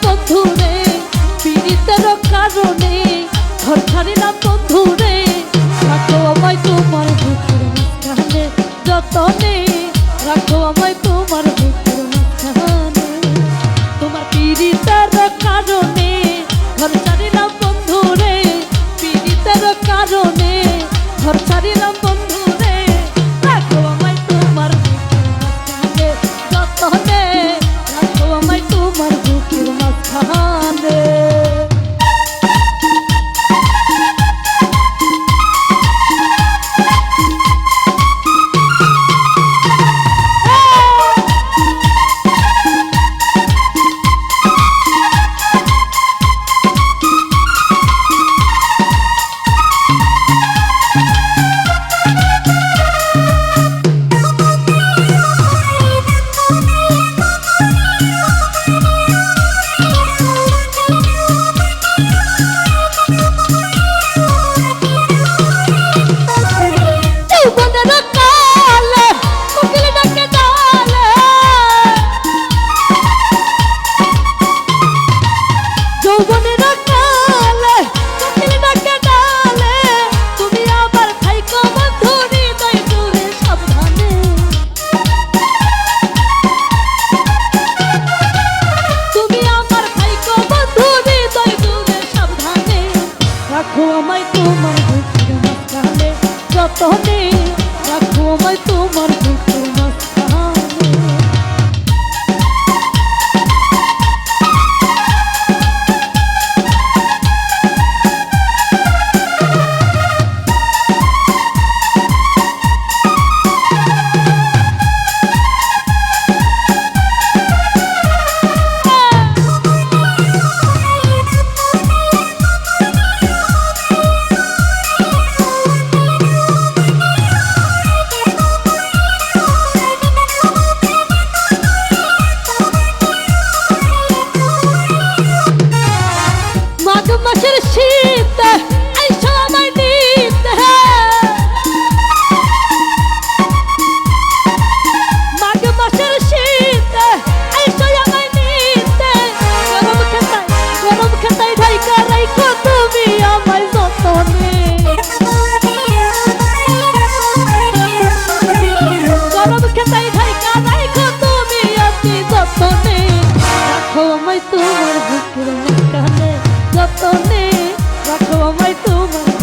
বন্ধুরে পীড়িতের কারণে ঘর ছাড়িলাম বন্ধুরে রাখো আমায় তোমার বুকের মাঝখানে যতনে রাখো আমায় তোমার বুকের মাঝখানে তোমার পীড়িতের কারণে ঘর ছাড়িলাম বন্ধুরে পীড়িতের কারণে ঘর ছাড়িলাম বন্ধুরে রাখো আমায় তোমার বুকের মাঝখানে যতনে রাখো আমায় তোমার বুকের মাঝখানে রাখো আমায় তোমার বুকের মাঝখানে যতনে রাখো আমায় তোমার বুকের মাঝখানে মাসের শীত আইসো আমায় নিতে মাঘ মাসের শীত আইসো আমায় নিতে গরম খেতায় ঢাইকা রাইখো তুমি আমায় যতনে গরম খেতায় ঢাইকা রাইখো তুমি অতি যতনে রাখো আমায় তোমার বুকের মাঝখানে যতনে রাখো আমায় তোমার